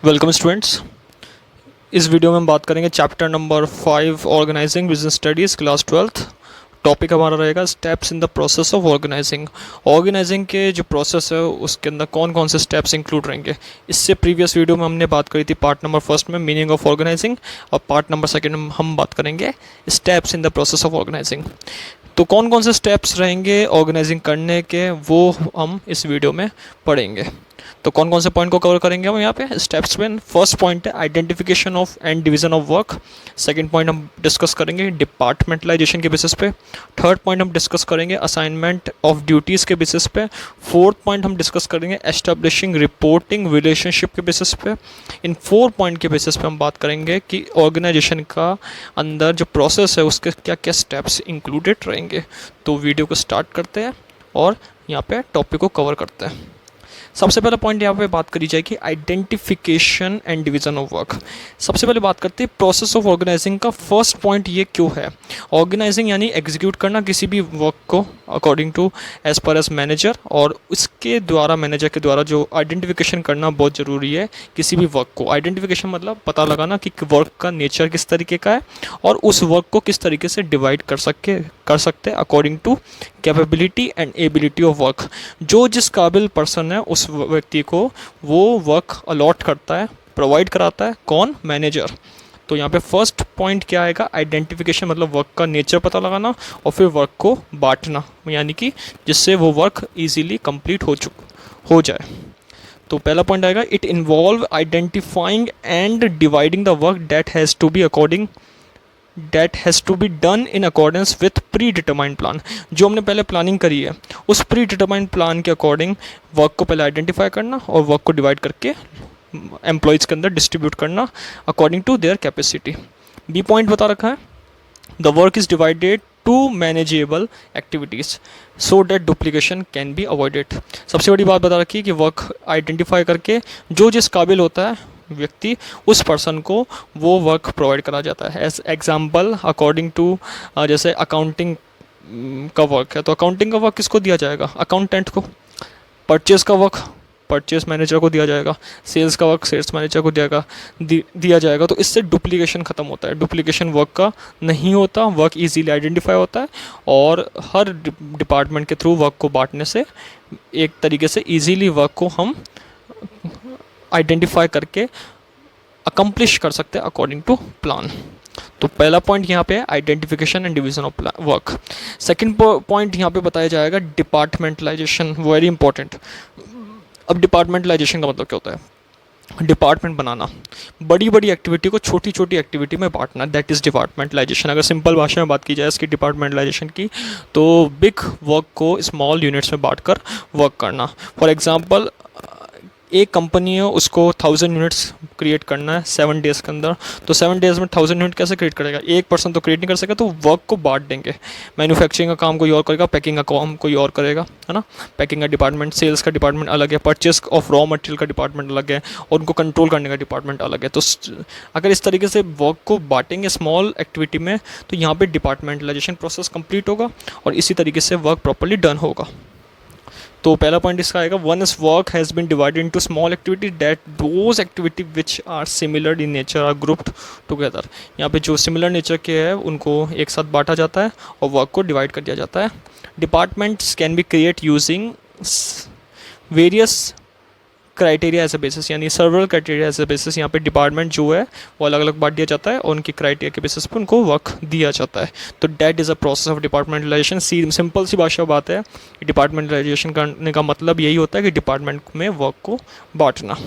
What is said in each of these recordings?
Welcome students. इस video में हम बात करेंगे chapter number 5 organising business studies class 12th। Topic हमारा रहेगा steps in the process of organising. Organising के जो प्रोसेस है उसके अंदर कौन कौन से स्टेप्स इंक्लूड रहेंगे। इससे प्रीवियस वीडियो में हमने बात करी थी पार्ट नंबर फर्स्ट में मीनिंग ऑफ ऑर्गेनाइजिंग, और पार्ट नंबर सेकेंड में हम बात करेंगे steps in the process of organising. तो कौन कौन से स्टेप्स रहेंगे ऑर्गेनाइजिंग करने के वो हम इस वीडियो में पढ़ेंगे। तो कौन कौन से पॉइंट को कवर करेंगे हम यहाँ पे स्टेप्स में। फर्स्ट पॉइंट है identification of and division of work. Second point हम डिस्कस करेंगे डिपार्टमेंटलाइजेशन के बेसिस पे। थर्ड पॉइंट हम डिस्कस करेंगे असाइनमेंट ऑफ ड्यूटीज़ के बेसिस पे। फोर्थ पॉइंट हम डिस्कस करेंगे एस्टेब्लिशिंग रिपोर्टिंग रिलेशनशिप के बेसिस पे। इन 4 पॉइंट के बेसिस पे हम बात करेंगे कि ऑर्गेनाइजेशन का अंदर जो प्रोसेस है उसके क्या क्या स्टेप्स इंक्लूडेड रहेंगे। तो वीडियो को स्टार्ट करते हैं और यहाँ पे टॉपिक को कवर करते हैं। सबसे पहला पॉइंट यहाँ पे बात करी जाएगी identification and division of work. सबसे पहले बात करते हैं प्रोसेस ऑफ ऑर्गेनाइजिंग का। फर्स्ट पॉइंट ये क्यों है, ऑर्गेनाइजिंग यानी एग्जीक्यूट करना किसी भी वर्क को according to as per as manager, और उसके द्वारा मैनेजर के द्वारा जो आइडेंटिफिकेशन करना बहुत ज़रूरी है किसी भी वर्क को। आइडेंटिफिकेशन मतलब पता लगाना कि वर्क का नेचर किस तरीके का है और उस वर्क को किस तरीके से डिवाइड कर सकते हैं according to capability and ability of work. जो जिस काबिल पर्सन है उस व्यक्ति को वो वर्क अलॉट करता है, प्रोवाइड कराता है, कौन, मैनेजर। तो यहाँ पे फर्स्ट पॉइंट क्या आएगा, आइडेंटिफिकेशन मतलब वर्क का नेचर पता लगाना, और फिर वर्क को बांटना यानी कि जिससे वो वर्क इजीली कंप्लीट हो जाए। तो पहला पॉइंट आएगा it involve identifying and dividing the work that has to be done in accordance with predetermined plan. जो हमने पहले प्लानिंग करी है उस प्री डिटरमाइंड प्लान के अकॉर्डिंग वर्क को पहले आइडेंटिफाई करना और वर्क को डिवाइड करके एम्प्लॉयज़ के अंदर डिस्ट्रीब्यूट करना according to their capacity. B point बता रखा है the work is divided to manageable activities so that duplication can be avoided. सबसे बड़ी बात बता रखी है कि वर्क आइडेंटिफाई करके जो जिस काबिल होता है व्यक्ति उस पर्सन को वो वर्क प्रोवाइड करा जाता है। एज एग्जाम्पल अकॉर्डिंग टू जैसे अकाउंटिंग का वर्क है तो अकाउंटिंग का वर्क किसको दिया जाएगा, अकाउंटेंट को। परचेज का वर्क परचेज मैनेजर को दिया जाएगा। सेल्स का वर्क सेल्स मैनेजर को दिया जाएगा। तो इससे डुप्लीकेशन ख़त्म होता है, डुप्लीकेशन वर्क का नहीं होता, वर्क इजीली आइडेंटिफाई होता है और हर डिपार्टमेंट के थ्रू वर्क को बांटने से एक तरीके से इजीली वर्क को हम आइडेंटिफाई करके अकम्प्लिश कर सकते हैं अकॉर्डिंग टू प्लान। तो पहला पॉइंट यहाँ पे है identification and division of work. Second point यहाँ पे बताया जाएगा डिपार्टमेंटलाइजेशन, वेरी इंपॉर्टेंट। अब डिपार्टमेंटलाइजेशन का मतलब क्या होता है, डिपार्टमेंट बनाना, बड़ी बड़ी एक्टिविटी को छोटी छोटी एक्टिविटी में बांटना, दैट इज़ डिपार्टमेंटलाइजेशन। अगर सिंपल भाषा में बात की जाए इसकी डिपार्टमेंटलाइजेशन की तो बिग वर्क को स्मॉल यूनिट्स में बांटकर वर्क करना। फॉर एग्जांपल एक कंपनी है उसको 1000 यूनिट्स क्रिएट करना है 7 डेज़ के अंदर, तो 7 डेज़ में 1000 यूनिट कैसे क्रिएट करेगा, एक पर्सन तो क्रिएट नहीं कर सकेगा, तो वर्क को बांट देंगे। मैन्युफैक्चरिंग का काम कोई और करेगा, पैकिंग का काम कोई और करेगा, है ना। पैकिंग का डिपार्टमेंट, सेल्स का डिपार्टमेंट अलग है, परचेज ऑफ रॉ मटेरियल का डिपार्टमेंट अलग है और उनको कंट्रोल करने का डिपार्टमेंट अलग है। तो अगर इस तरीके से वर्क को बांटेंगे स्मॉल एक्टिविटी में तो यहाँ पर डिपार्टमेंटलाइजेशन प्रोसेस कंप्लीट होगा और इसी तरीके से वर्क प्रॉपरली डन होगा। तो पहला पॉइंट इसका आएगा once work has been divided into small activity that those activity which are similar in nature are grouped together. यहाँ पे जो सिमिलर नेचर के हैं उनको एक साथ बांटा जाता है और वर्क को डिवाइड कर दिया जाता है। Departments can be create using various criteria as a basis, यानी several criteria as a basis. यहाँ पे डिपार्टमेंट जो है वो अलग अलग बांट दिया जाता है और उनकी क्राइटेरिया के बेसिस पे उनको वर्क दिया जाता है। तो that is a process of departmentalisation. Simple सी भाषा बात है, डिपार्टमेंटलाइजेशन करने का मतलब यही होता है कि डिपार्टमेंट में वर्क को बांटना।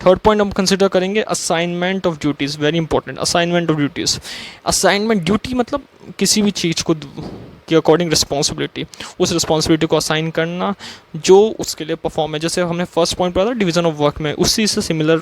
थर्ड पॉइंट हम कंसिडर करेंगे assignment of duties, very important. Assignment of duties, assignment duty मतलब किसी भी चीज़ को के अकॉर्डिंग रिस्पॉन्सिबिलिटी, उस रिस्पॉन्सिबिलिटी को असाइन करना जो उसके लिए परफॉर्म है। जैसे हमने फर्स्ट पॉइंट पढ़ा था डिवीजन ऑफ वर्क में, उसी से सिमिलर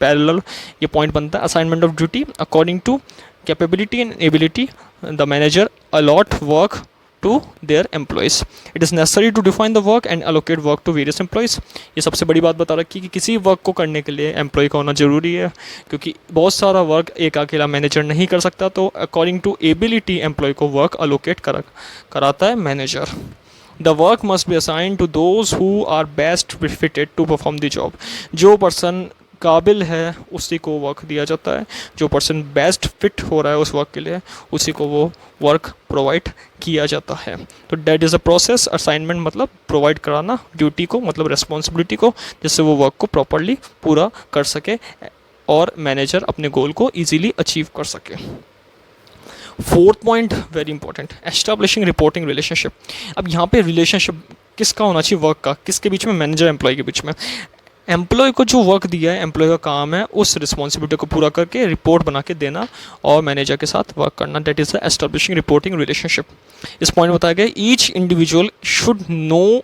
पैरेलल ये पॉइंट बनता है। Assignment of duty according to capability and ability the manager allot work to their employees. It is necessary to define the work and allocate work to various employees. ये सबसे बड़ी बात बता रखी है कि किसी वर्क को करने के लिए एम्प्लॉय का होना ज़रूरी है, क्योंकि बहुत सारा वर्क एक अकेला मैनेजर नहीं कर सकता। तो अकॉर्डिंग टू एबिलिटी एम्प्लॉय को वर्क अलोकेट कराता है manager. The work must be assigned to those who are best fitted to perform the job. जो पर्सन काबिल है उसी को वर्क दिया जाता है, जो पर्सन बेस्ट फिट हो रहा है उस वर्क के लिए उसी को वो वर्क प्रोवाइड किया जाता है। तो that is a process, assignment मतलब प्रोवाइड कराना, ड्यूटी को मतलब रिस्पॉन्सिबिलिटी को, जिससे वो वर्क को प्रॉपरली पूरा कर सके और मैनेजर अपने गोल को ईजीली अचीव कर सके। Fourth point very important, establishing reporting relationship. अब यहाँ पे रिलेशनशिप किसका होना चाहिए, वर्क का, किसके बीच में, मैनेजर एम्प्लॉय के बीच में। एम्प्लॉय को जो वर्क दिया है, एम्प्लॉय का काम है उस रिस्पॉन्सिबिलिटी को पूरा करके रिपोर्ट बना के देना और मैनेजर के साथ वर्क करना, that is the establishing reporting relationship. इस पॉइंट बताया गया each individual should no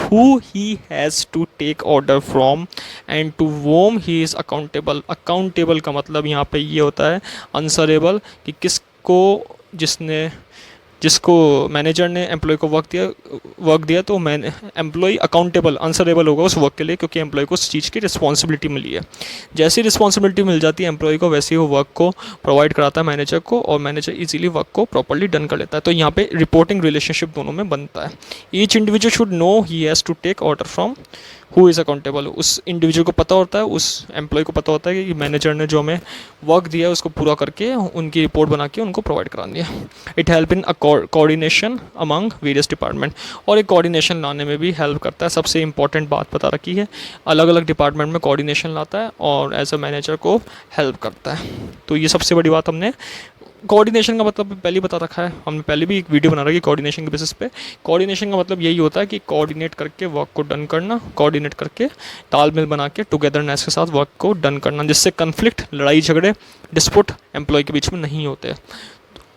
who he has to take order from and to whom he is accountable। accountable का मतलब यहाँ पे ये होता है answerable, कि किसको जिसको मैनेजर ने एम्प्लॉय को वर्क दिया तो एम्प्लॉय अकाउंटेबल आंसरेबल होगा उस वर्क के लिए, क्योंकि एम्प्लॉय को उस चीज़ की रिस्पॉन्सिबिलिटी मिली है। जैसी रिस्पॉन्सिबिलिटी मिल जाती है एम्प्लॉय को, वैसे ही वो वर्क को प्रोवाइड कराता है मैनेजर को और मैनेजर इजीली वर्क को प्रॉपर्ली डन कर लेता है। तो यहाँ पे रिपोर्टिंग रिलेशनशिप दोनों में बनता है। Each individual should know he has to take order from who is accountable. उस इंडिविजुअल को पता होता है, उस एम्प्लॉय को पता होता है कि मैनेजर ने जो हमें वर्क दिया है उसको पूरा करके उनकी रिपोर्ट बना के उनको प्रोवाइड करानी है। It help in coordination among various department, और एक कोऑर्डिनेशन लाने में भी हेल्प करता है। सबसे इंपॉर्टेंट बात बता रखी है, अलग अलग डिपार्टमेंट में कोऑर्डिनेशन लाता है और एज अ मैनेजर को हेल्प करता है। तो ये सबसे बड़ी बात हमने कोऑर्डिनेशन का मतलब पहले ही बता रखा है, हमने पहले भी एक वीडियो बना रखी है कोऑर्डिनेशन के बेसिस पे। कोऑर्डिनेशन का मतलब यही होता है कि कोऑर्डिनेट करके वर्क को डन करना, कोऑर्डिनेट करके तालमेल बना के टुगेदरनेस के साथ वर्क को डन करना, जिससे कन्फ्लिक्ट, लड़ाई झगड़े, डिस्प्यूट एम्प्लॉय के बीच में नहीं होते,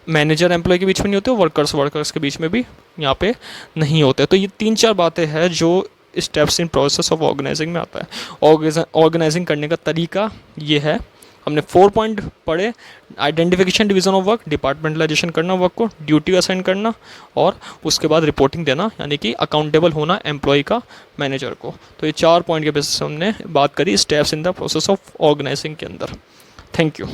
मैनेजर एम्प्लॉय के बीच में नहीं होते, वर्कर्स के बीच में भी यहाँ पे नहीं होते। तो ये 3-4 बातें हैं जो steps in process of organizing में आता है। ऑर्गेनाइजिंग करने का तरीका ये है, हमने 4 पॉइंट पढ़े, identification division of work, departmentalisation करना वर्क को, ड्यूटी असाइन करना और उसके बाद रिपोर्टिंग देना, यानी कि अकाउंटेबल होना एम्प्लॉय का मैनेजर को। तो ये 4 पॉइंट के बेसिस हमने बात करी steps in the process of organizing के अंदर। Thank you.